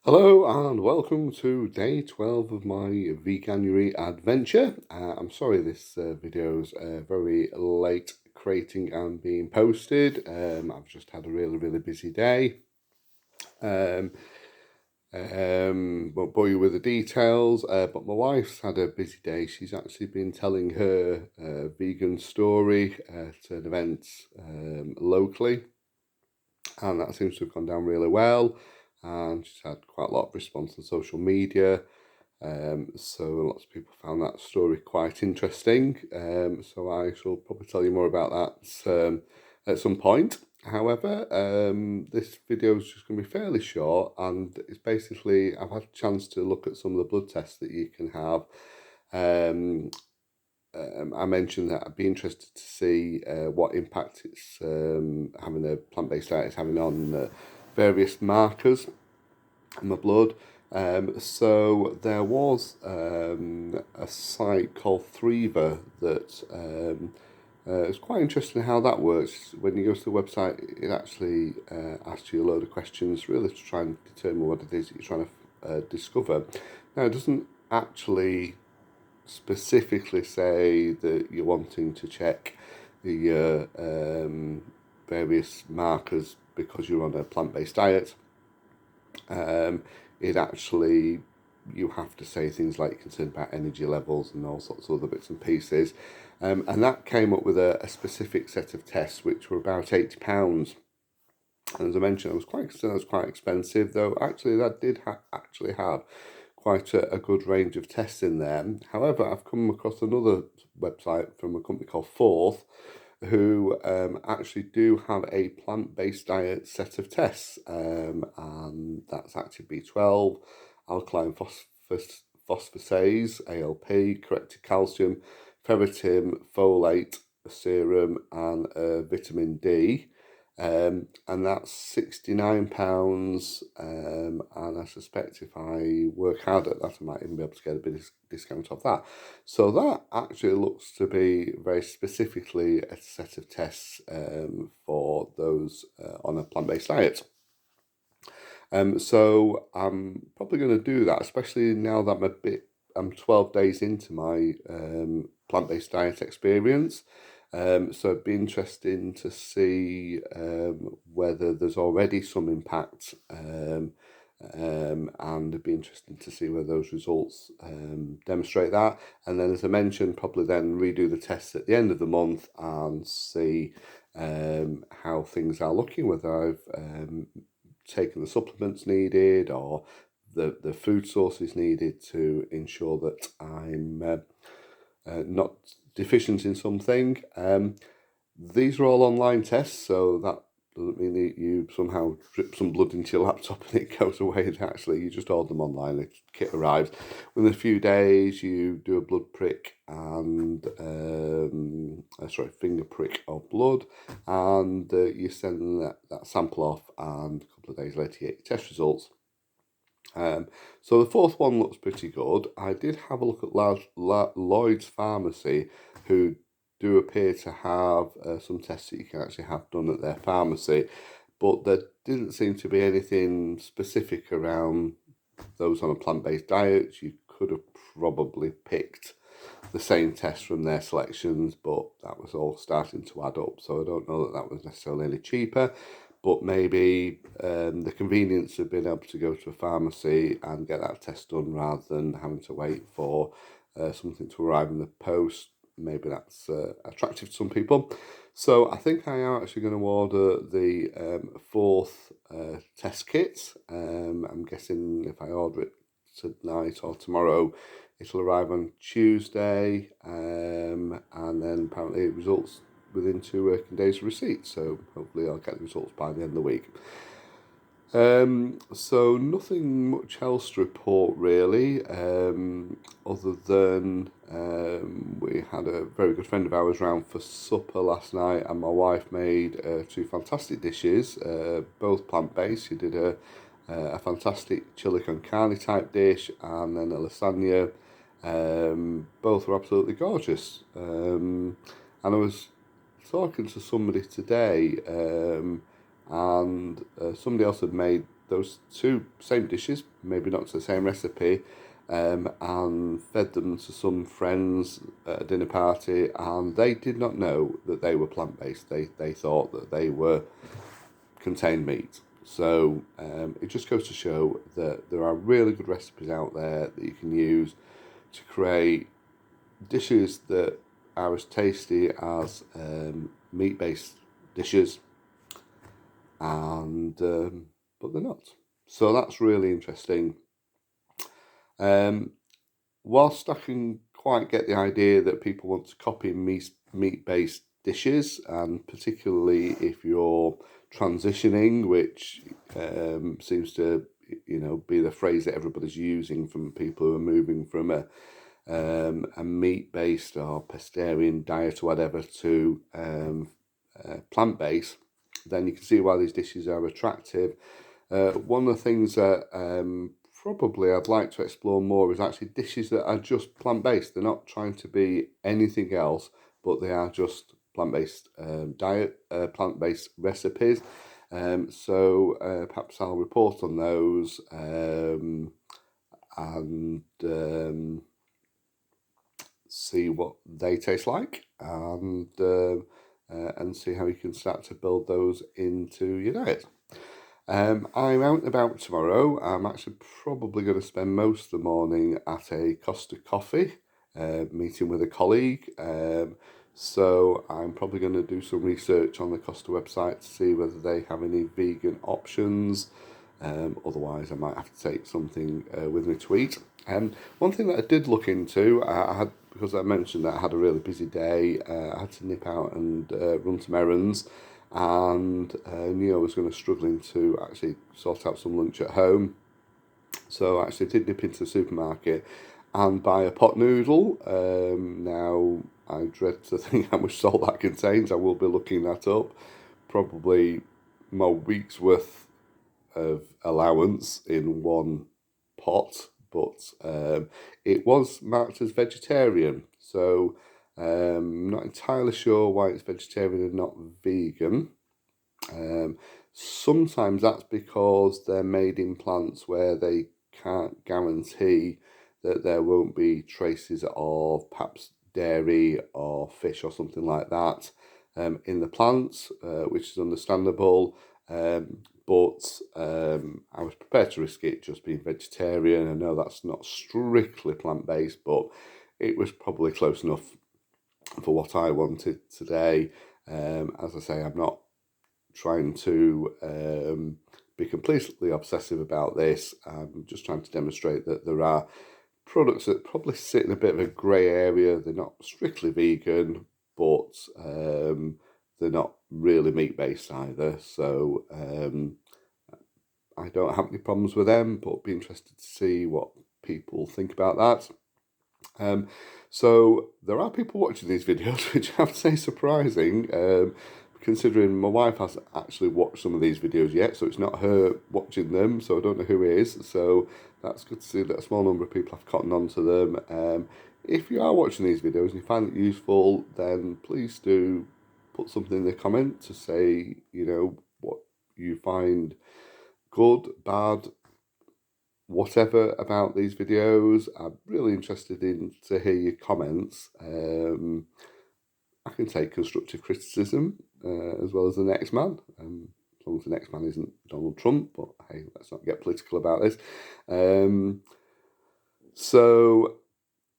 Hello and welcome to day 12 of my Veganuary adventure. I'm sorry this video's very late creating and being posted. I've just had a really busy day. Um, won't bore you with the details, but my wife's had a busy day. She's actually been telling her vegan story at an event locally, and that seems to have gone down really well. And she's had quite a lot of response on social media. So lots of people found that story quite interesting. So I shall probably tell you more about that at some point. However, this video is just going to be fairly short, and it's basically I've had a chance to look at some of the blood tests that you can have. I mentioned that I'd be interested to see what impact it's having a plant-based diet is having on various markers in my blood. So there was a site called Thriva that it's quite interesting how that works. When you go to the website, it actually asks you a load of questions, really to try and determine what it is that you're trying to discover. Now, it doesn't actually specifically say that you're wanting to check the various markers because you're on a plant-based diet. It actually, you have to say things like you're concerned about energy levels and all sorts of other bits and pieces. And that came up with a specific set of tests which were about £80. And as I mentioned, I was quite concerned it was quite expensive, though actually that did actually have quite a good range of tests in there. However, I've come across another website from a company called Fourth, who actually do have a plant-based diet set of tests, and that's active B12, alkaline phosphatase, ALP, corrected calcium, ferritin, folate, serum, and vitamin D. And that's £69, and I suspect if I work hard at that, I might even be able to get a bit of discount off that. So that actually looks to be very specifically a set of tests for those on a plant-based diet. So I'm probably going to do that, especially now that I'm 12 days into my plant-based diet experience. So it'd be interesting to see whether there's already some impact, and it'd be interesting to see whether those results demonstrate that. And then, as I mentioned, probably then redo the tests at the end of the month and see how things are looking, whether I've taken the supplements needed or the food sources needed to ensure that I'm not deficient in something. These are all online tests, so that doesn't mean that you somehow drip some blood into your laptop and it goes away. Actually, you just order them online. The kit arrives within a few days. You do a blood prick and finger prick of blood, and you send that sample off, and a couple of days later you get your test results. So the fourth one looks pretty good. I did have a look at Lloyd's Pharmacy, who do appear to have some tests that you can actually have done at their pharmacy, but there didn't seem to be anything specific around those on a plant-based diet. You could have probably picked the same test from their selections, but that was all starting to add up. So I don't know that that was necessarily any cheaper, but maybe the convenience of being able to go to a pharmacy and get that test done rather than having to wait for something to arrive in the post, maybe that's attractive to some people. So I think I am actually going to order the fourth test kit. I'm guessing if I order it tonight or tomorrow, it'll arrive on Tuesday, and then apparently it results within 2 working days of receipt. So hopefully I'll get the results by the end of the week. So nothing much else to report really, other than we had a very good friend of ours round for supper last night, and my wife made two fantastic dishes, both plant-based. She did a fantastic chili con carne type dish, and then a lasagna. Both were absolutely gorgeous. And I was talking to somebody today, and somebody else had made those two same dishes, maybe not to the same recipe, and fed them to some friends at a dinner party, and they did not know that they were plant-based. They thought that they were contained meat. So it just goes to show that there are really good recipes out there that you can use to create dishes that are as tasty as meat-based dishes, and but they're not. So that's really interesting. Whilst I can quite get the idea that people want to copy meat-based dishes, and particularly if you're transitioning, which seems to be the phrase that everybody's using from people who are moving from a meat-based or pescatarian diet or whatever to plant-based, then you can see why these dishes are attractive. One of the things that probably I'd like to explore more is actually dishes that are just plant-based. They're not trying to be anything else, but they are just plant-based plant-based recipes. So perhaps I'll report on those and see what they taste like, and see how you can start to build those into your diet. I'm out and about tomorrow. I'm actually probably going to spend most of the morning at a Costa Coffee, meeting with a colleague. So I'm probably going to do some research on the Costa website to see whether they have any vegan options. Otherwise, I might have to take something with me to eat. One thing that I did look into, because I mentioned that I had a really busy day, I had to nip out and run some errands, and knew I was going to struggling to actually sort out some lunch at home. So I actually did nip into the supermarket and buy a pot noodle. Now, I dread to think how much salt that contains. I will be looking that up. Probably my week's worth of allowance in one pot, but it was marked as vegetarian, so not entirely sure why it's vegetarian and not vegan. Sometimes that's because they're made in plants where they can't guarantee that there won't be traces of perhaps dairy or fish or something like that in the plants, which is understandable. But I was prepared to risk it just being vegetarian. I know that's not strictly plant-based, but it was probably close enough for what I wanted today. As I say, I'm not trying to be completely obsessive about this. I'm just trying to demonstrate that there are products that probably sit in a bit of a grey area. They're not strictly vegan, but they're not really meat-based either. So I don't have any problems with them, but be interested to see what people think about that. So there are people watching these videos, which I have to say is surprising, considering my wife hasn't actually watched some of these videos yet, so it's not her watching them, so I don't know who is. So that's good to see that a small number of people have cottoned on to them. If you are watching these videos and you find it useful, then please do put something in the comment to say, what you find good, bad, whatever about these videos. I'm really interested to hear your comments. I can take constructive criticism as well as the next man, as long as the next man isn't Donald Trump, but hey, let's not get political about this. So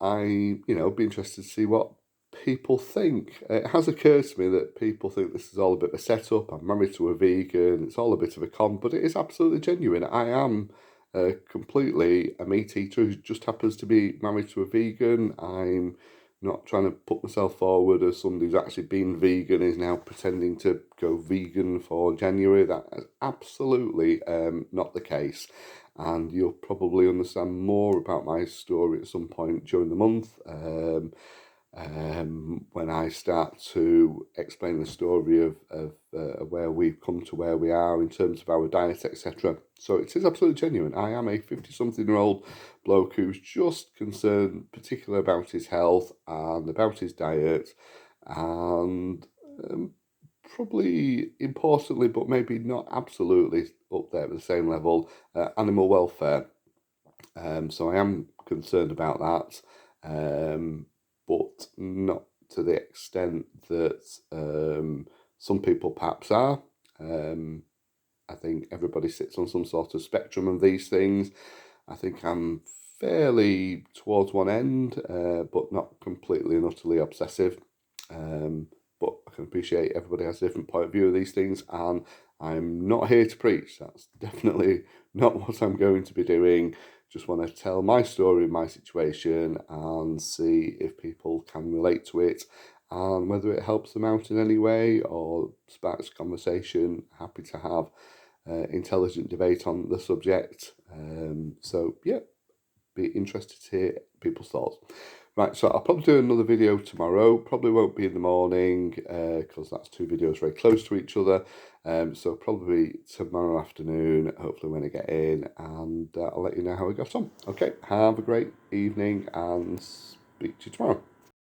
be interested to see what people think. It has occurred to me that people think this is all a bit of a setup. I'm married to a vegan. It's all a bit of a con, but it is absolutely genuine. I am completely a meat eater who just happens to be married to a vegan. I'm not trying to put myself forward as somebody who's actually been vegan is now pretending to go vegan for January. That is absolutely not the case. And you'll probably understand more about my story at some point during the month when I start to explain the story of where we've come to where we are in terms of our diet, etc. So it is absolutely genuine. I am a 50-something-year-old bloke who's just concerned particularly about his health and about his diet, and probably importantly, but maybe not absolutely up there at the same level, animal welfare. So I am concerned about that, but not to the extent that some people perhaps are. I think everybody sits on some sort of spectrum of these things. I think I'm fairly towards one end, but not completely and utterly obsessive. But I can appreciate everybody has a different point of view of these things, and I'm not here to preach. That's definitely not what I'm going to be doing. Just want to tell my story, my situation, and see if people can relate to it and whether it helps them out in any way or sparks conversation. Happy to have intelligent debate on the subject. So yeah, be interested to hear people's thoughts. Right, so I'll probably do another video tomorrow. Probably won't be in the morning because that's two videos very close to each other. So probably tomorrow afternoon, hopefully when I get in, and I'll let you know how I got on. Okay, have a great evening and speak to you tomorrow.